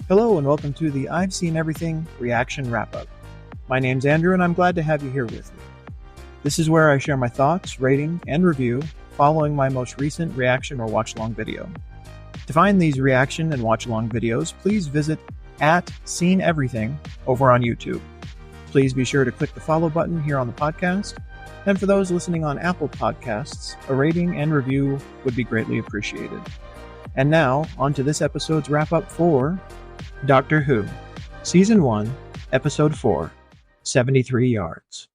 Hello and welcome to the I've Seen Everything Reaction Wrap-Up. My name's Andrew and I'm glad to have you here with me. This is where I share my thoughts, rating, and review following my most recent reaction or watch-along video. To find these reaction and watch-along videos, please visit @SeenEverything over on YouTube. Please be sure to click the follow button here on the podcast, and for those listening on Apple Podcasts, a rating and review would be greatly appreciated. And now, on to this episode's wrap-up for Doctor Who, Season 1, Episode 4, 73 Yards.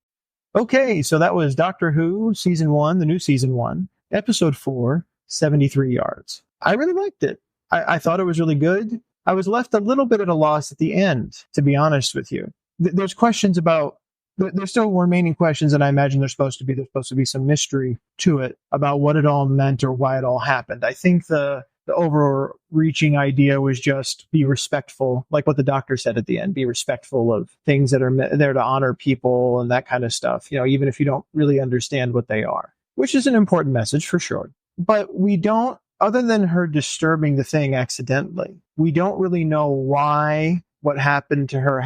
Okay, so that was Doctor Who, Season 1, the new Season 1, Episode 4, 73 Yards. I really liked it. I thought it was really good. I was left a little bit at a loss at the end, to be honest with you. There's questions about, there's still remaining questions, and I imagine there's supposed to be some mystery to it about what it all meant or why it all happened. I think the overreaching idea was just be respectful, like what the doctor said at the end, be respectful of things that are there to honor people and that kind of stuff, even if you don't really understand what they are, which is an important message for sure. But we don't, other than her disturbing the thing accidentally, we don't really know why what happened to her,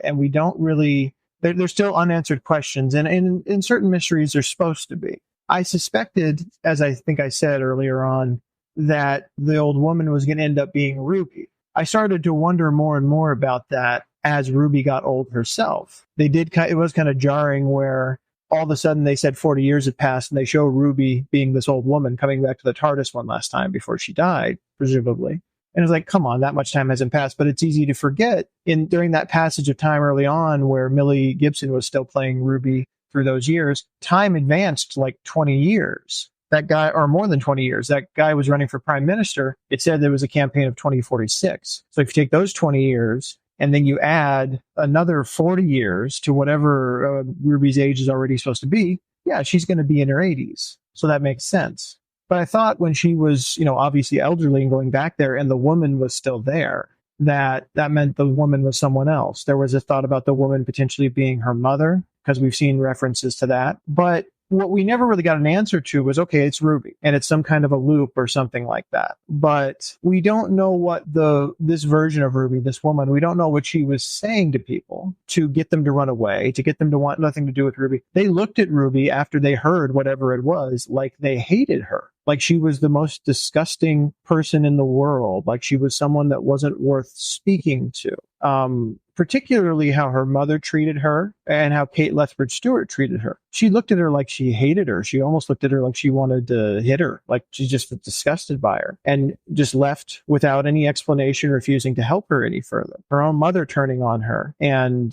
and we don't really, there's still unanswered questions, and in certain mysteries there's supposed to be. I suspected, as I think I said earlier on, that the old woman was going to end up being Ruby. I started to wonder more and more about that as Ruby got old herself. It was kind of jarring where all of a sudden they said 40 years had passed and they show Ruby being this old woman coming back to the TARDIS one last time before she died, presumably. And it's like, come on, that much time hasn't passed. But it's easy to forget during that passage of time early on where Millie Gibson was still playing Ruby through those years, time advanced like 20 years. That guy, or more than 20 years, that guy was running for prime minister. It said there was a campaign of 2046. So if you take those 20 years and then you add another 40 years to whatever Ruby's age is already supposed to be, yeah, she's going to be in her 80s. So that makes sense. But I thought when she was, obviously elderly and going back there and the woman was still there, that meant the woman was someone else. There was a thought about the woman potentially being her mother, because we've seen references to that. But what we never really got an answer to was, okay, it's Ruby, and it's some kind of a loop or something like that. But we don't know what this version of Ruby, this woman, we don't know what she was saying to people to get them to run away, to get them to want nothing to do with Ruby. They looked at Ruby after they heard whatever it was, like they hated her. Like she was the most disgusting person in the world. Like she was someone that wasn't worth speaking to. Particularly how her mother treated her and how Kate Lethbridge-Stewart treated her. She looked at her like she hated her. She almost looked at her like she wanted to hit her, like she just was disgusted by her and just left without any explanation, refusing to help her any further. Her own mother turning on her and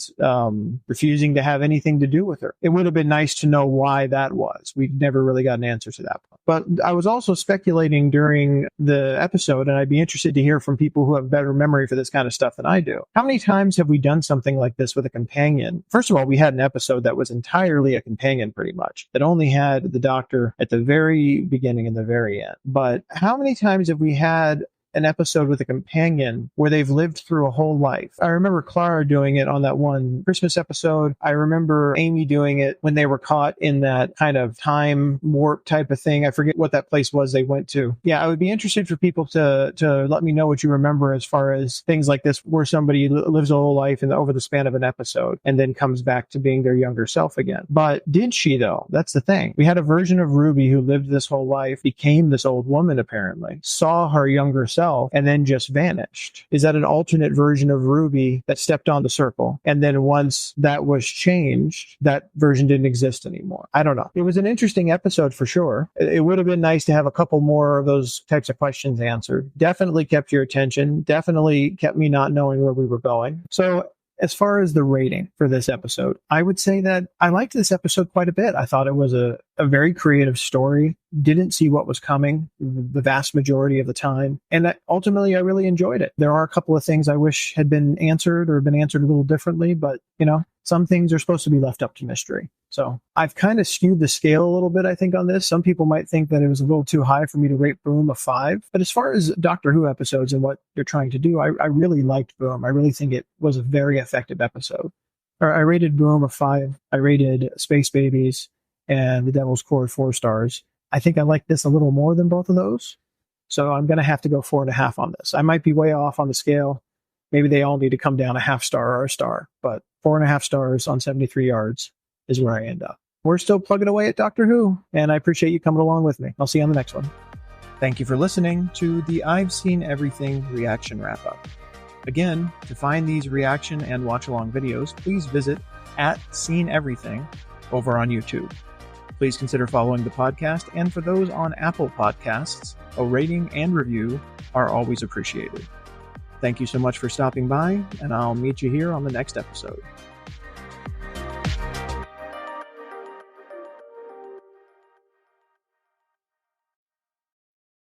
refusing to have anything to do with her. It would have been nice to know why that was. We never really got an answer to that point. But I was also speculating during the episode, and I'd be interested to hear from people who have better memory for this kind of stuff than I do. How many times have we done something like this with a companion? First of all, we had an episode that was entirely a companion, pretty much, that only had the doctor at the very beginning and the very end. But how many times have we had an episode with a companion where they've lived through a whole life? I remember Clara doing it on that one Christmas episode. I remember Amy doing it when they were caught in that kind of time warp type of thing. I forget what that place was they went to. Yeah, I would be interested for people to let me know what you remember as far as things like this, where somebody lives a whole life over the span of an episode and then comes back to being their younger self again. But did she, though? That's the thing. We had a version of Ruby who lived this whole life, became this old woman apparently, saw her younger self, and then just vanished. Is that an alternate version of Ruby that stepped on the circle? And then once that was changed, that version didn't exist anymore. I don't know. It was an interesting episode for sure. It would have been nice to have a couple more of those types of questions answered. Definitely kept your attention. Definitely kept me not knowing where we were going. So as far as the rating for this episode, I would say that I liked this episode quite a bit. I thought it was a very creative story. Didn't see what was coming the vast majority of the time. And ultimately, I really enjoyed it. There are a couple of things I wish had been answered or been answered a little differently, but, some things are supposed to be left up to mystery. So I've kind of skewed the scale a little bit, I think, on this. Some people might think that it was a little too high for me to rate Boom a 5. But as far as Doctor Who episodes and what they're trying to do, I really liked Boom. I really think it was a very effective episode. I rated Boom a 5. I rated Space Babies and The Devil's Core 4 stars. I think I like this a little more than both of those. So I'm going to have to go 4.5 on this. I might be way off on the scale. maybe they all need to come down a half star or a star, but 4.5 stars on 73 yards is where I end up. We're still plugging away at Doctor Who, and I appreciate you coming along with me. I'll see you on the next one. Thank you for listening to the I've Seen Everything reaction wrap-up. Again, to find these reaction and watch-along videos, please visit @SeenEverything over on YouTube. Please consider following the podcast, and for those on Apple Podcasts, a rating and review are always appreciated. Thank you so much for stopping by, and I'll meet you here on the next episode.